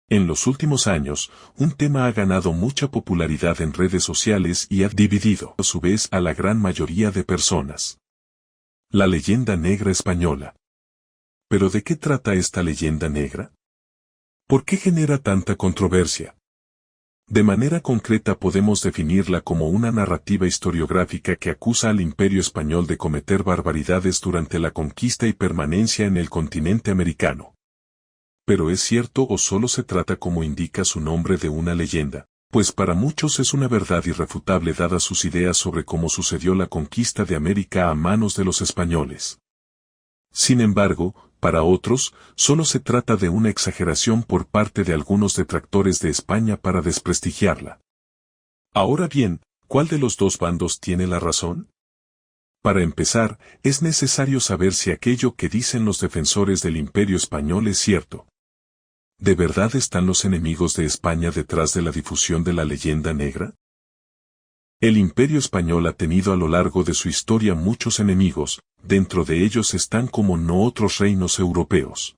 En los últimos años, un tema ha ganado mucha popularidad en redes sociales y ha dividido a su vez a la gran mayoría de personas. La leyenda negra española. ¿Pero de qué trata esta leyenda negra? ¿Por qué genera tanta controversia? De manera concreta podemos definirla como una narrativa historiográfica que acusa al Imperio Español de cometer barbaridades durante la conquista y permanencia en el continente americano. ¿Pero es cierto o solo se trata, como indica su nombre, de una leyenda? Pues para muchos es una verdad irrefutable dadas sus ideas sobre cómo sucedió la conquista de América a manos de los españoles. Sin embargo, para otros, solo se trata de una exageración por parte de algunos detractores de España para desprestigiarla. Ahora bien, ¿cuál de los dos bandos tiene la razón? Para empezar, es necesario saber si aquello que dicen los defensores del Imperio Español es cierto. ¿De verdad están los enemigos de España detrás de la difusión de la leyenda negra? El Imperio Español ha tenido a lo largo de su historia muchos enemigos, dentro de ellos están como no otros reinos europeos.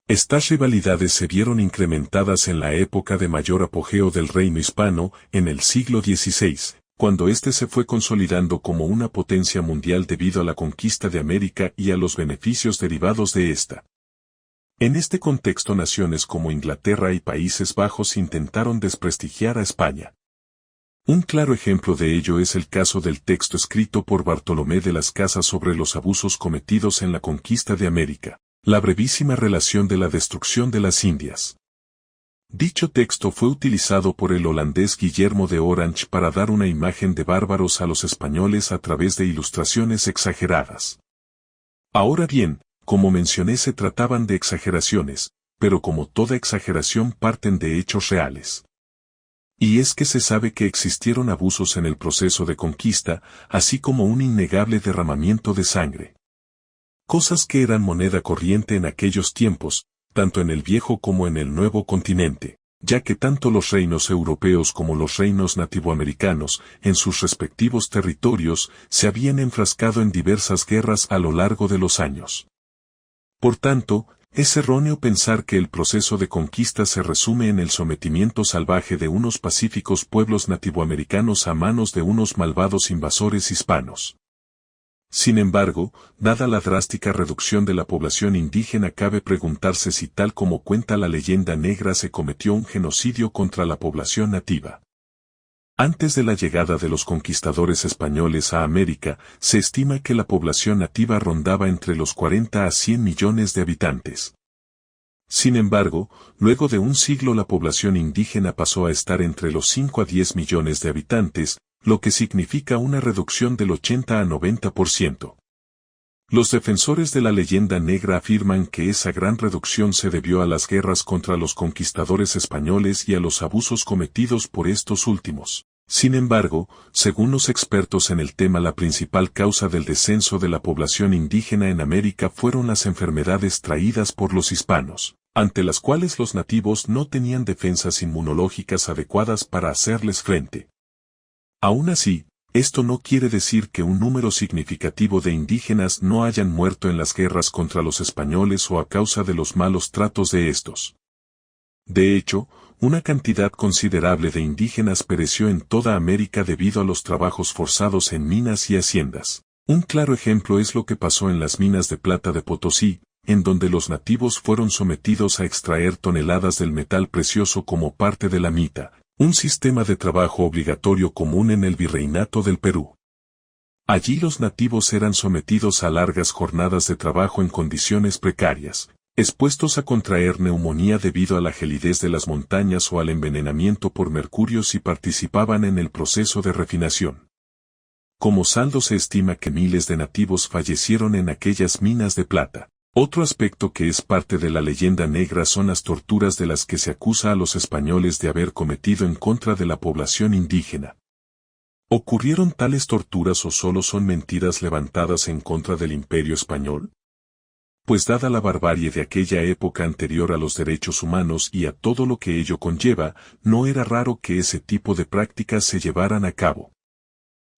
Estas rivalidades se vieron incrementadas en la época de mayor apogeo del reino hispano, en el siglo XVI, cuando éste se fue consolidando como una potencia mundial debido a la conquista de América y a los beneficios derivados de esta. En este contexto, naciones como Inglaterra y Países Bajos intentaron desprestigiar a España. Un claro ejemplo de ello es el caso del texto escrito por Bartolomé de las Casas sobre los abusos cometidos en la conquista de América, la brevísima relación de la destrucción de las Indias. Dicho texto fue utilizado por el holandés Guillermo de Orange para dar una imagen de bárbaros a los españoles a través de ilustraciones exageradas. Ahora bien, como mencioné, se trataban de exageraciones, pero como toda exageración parten de hechos reales. Y es que se sabe que existieron abusos en el proceso de conquista, así como un innegable derramamiento de sangre. Cosas que eran moneda corriente en aquellos tiempos, tanto en el viejo como en el nuevo continente, ya que tanto los reinos europeos como los reinos nativoamericanos, en sus respectivos territorios, se habían enfrascado en diversas guerras a lo largo de los años. Por tanto, es erróneo pensar que el proceso de conquista se resume en el sometimiento salvaje de unos pacíficos pueblos nativoamericanos a manos de unos malvados invasores hispanos. Sin embargo, dada la drástica reducción de la población indígena, cabe preguntarse si, tal como cuenta la leyenda negra, se cometió un genocidio contra la población nativa. Antes de la llegada de los conquistadores españoles a América, se estima que la población nativa rondaba entre los 40 a 100 millones de habitantes. Sin embargo, luego de un siglo la población indígena pasó a estar entre los 5 a 10 millones de habitantes, lo que significa una reducción del 80 a 90%. Los defensores de la leyenda negra afirman que esa gran reducción se debió a las guerras contra los conquistadores españoles y a los abusos cometidos por estos últimos. Sin embargo, según los expertos en el tema, la principal causa del descenso de la población indígena en América fueron las enfermedades traídas por los hispanos, ante las cuales los nativos no tenían defensas inmunológicas adecuadas para hacerles frente. Aún así, esto no quiere decir que un número significativo de indígenas no hayan muerto en las guerras contra los españoles o a causa de los malos tratos de estos. De hecho, una cantidad considerable de indígenas pereció en toda América debido a los trabajos forzados en minas y haciendas. Un claro ejemplo es lo que pasó en las minas de plata de Potosí, en donde los nativos fueron sometidos a extraer toneladas del metal precioso como parte de la mita, un sistema de trabajo obligatorio común en el Virreinato del Perú. Allí los nativos eran sometidos a largas jornadas de trabajo en condiciones precarias, expuestos a contraer neumonía debido a la gelidez de las montañas o al envenenamiento por mercurio si participaban en el proceso de refinación. Como saldo se estima que miles de nativos fallecieron en aquellas minas de plata. Otro aspecto que es parte de la leyenda negra son las torturas de las que se acusa a los españoles de haber cometido en contra de la población indígena. ¿Ocurrieron tales torturas o solo son mentiras levantadas en contra del Imperio Español? Pues dada la barbarie de aquella época anterior a los derechos humanos y a todo lo que ello conlleva, no era raro que ese tipo de prácticas se llevaran a cabo.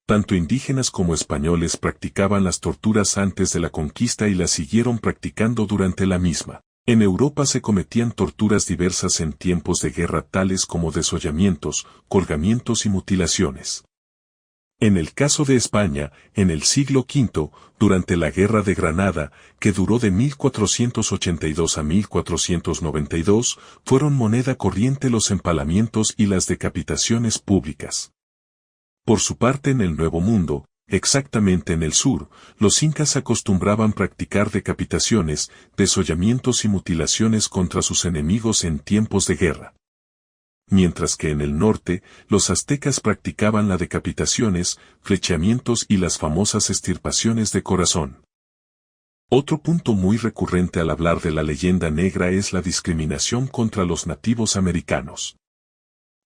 Tanto indígenas como españoles practicaban las torturas antes de la conquista y las siguieron practicando durante la misma. En Europa se cometían torturas diversas en tiempos de guerra tales como desollamientos, colgamientos y mutilaciones. En el caso de España, en el siglo V, durante la Guerra de Granada, que duró de 1482 a 1492, fueron moneda corriente los empalamientos y las decapitaciones públicas. Por su parte en el Nuevo Mundo, exactamente en el sur, los incas acostumbraban practicar decapitaciones, desollamientos y mutilaciones contra sus enemigos en tiempos de guerra. Mientras que en el norte, los aztecas practicaban las decapitaciones, flecheamientos y las famosas extirpaciones de corazón. Otro punto muy recurrente al hablar de la leyenda negra es la discriminación contra los nativos americanos.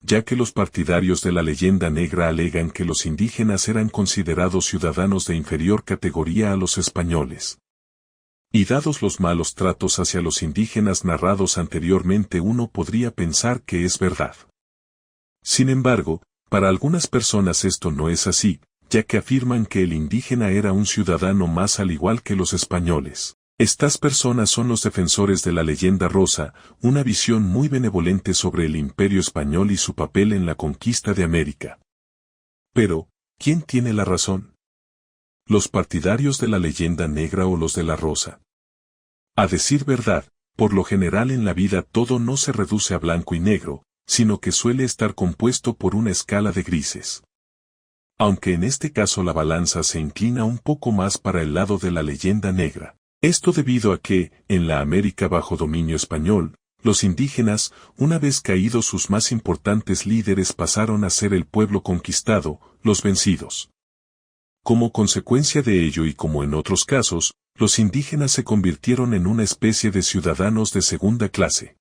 Ya que los partidarios de la leyenda negra alegan que los indígenas eran considerados ciudadanos de inferior categoría a los españoles. Y dados los malos tratos hacia los indígenas narrados anteriormente, uno podría pensar que es verdad. Sin embargo, para algunas personas esto no es así, ya que afirman que el indígena era un ciudadano más al igual que los españoles. Estas personas son los defensores de la leyenda rosa, una visión muy benevolente sobre el imperio español y su papel en la conquista de América. Pero, ¿quién tiene la razón? ¿Los partidarios de la leyenda negra o los de la rosa? A decir verdad, por lo general en la vida todo no se reduce a blanco y negro, sino que suele estar compuesto por una escala de grises. Aunque en este caso la balanza se inclina un poco más para el lado de la leyenda negra. Esto debido a que, en la América bajo dominio español, los indígenas, una vez caídos sus más importantes líderes, pasaron a ser el pueblo conquistado, los vencidos. Como consecuencia de ello y como en otros casos, los indígenas se convirtieron en una especie de ciudadanos de segunda clase.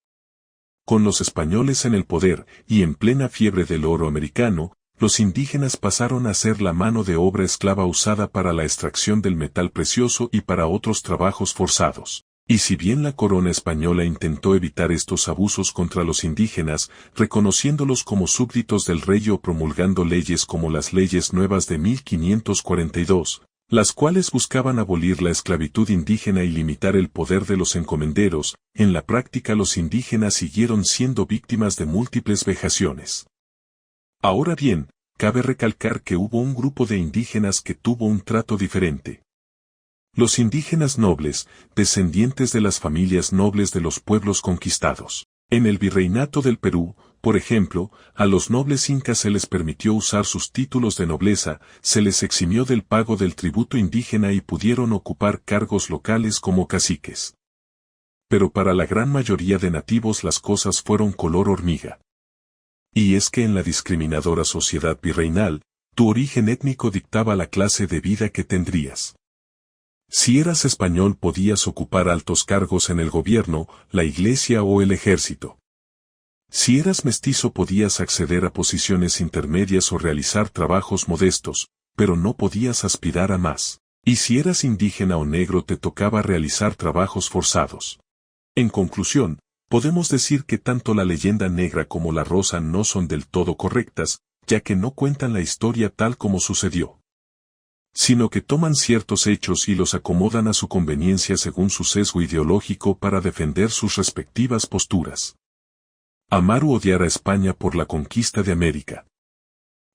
Con los españoles en el poder y en plena fiebre del oro americano, los indígenas pasaron a ser la mano de obra esclava usada para la extracción del metal precioso y para otros trabajos forzados. Y si bien la corona española intentó evitar estos abusos contra los indígenas, reconociéndolos como súbditos del rey o promulgando leyes como las leyes nuevas de 1542, las cuales buscaban abolir la esclavitud indígena y limitar el poder de los encomenderos, en la práctica los indígenas siguieron siendo víctimas de múltiples vejaciones. Ahora bien, cabe recalcar que hubo un grupo de indígenas que tuvo un trato diferente. Los indígenas nobles, descendientes de las familias nobles de los pueblos conquistados. En el virreinato del Perú, por ejemplo, a los nobles incas se les permitió usar sus títulos de nobleza, se les eximió del pago del tributo indígena y pudieron ocupar cargos locales como caciques. Pero para la gran mayoría de nativos las cosas fueron color hormiga. Y es que en la discriminadora sociedad virreinal, tu origen étnico dictaba la clase de vida que tendrías. Si eras español podías ocupar altos cargos en el gobierno, la iglesia o el ejército. Si eras mestizo podías acceder a posiciones intermedias o realizar trabajos modestos, pero no podías aspirar a más. Y si eras indígena o negro te tocaba realizar trabajos forzados. En conclusión, podemos decir que tanto la leyenda negra como la rosa no son del todo correctas, ya que no cuentan la historia tal como sucedió, sino que toman ciertos hechos y los acomodan a su conveniencia según su sesgo ideológico para defender sus respectivas posturas. Amar u odiar a España por la conquista de América.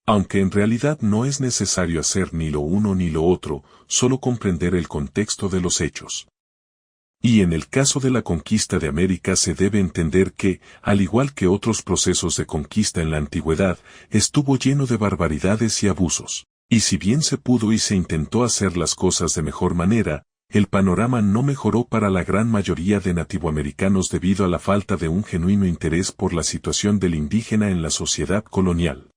Aunque en realidad no es necesario hacer ni lo uno ni lo otro, solo comprender el contexto de los hechos. Y en el caso de la conquista de América se debe entender que, al igual que otros procesos de conquista en la antigüedad, estuvo lleno de barbaridades y abusos. Y si bien se pudo y se intentó hacer las cosas de mejor manera, el panorama no mejoró para la gran mayoría de nativoamericanos debido a la falta de un genuino interés por la situación del indígena en la sociedad colonial.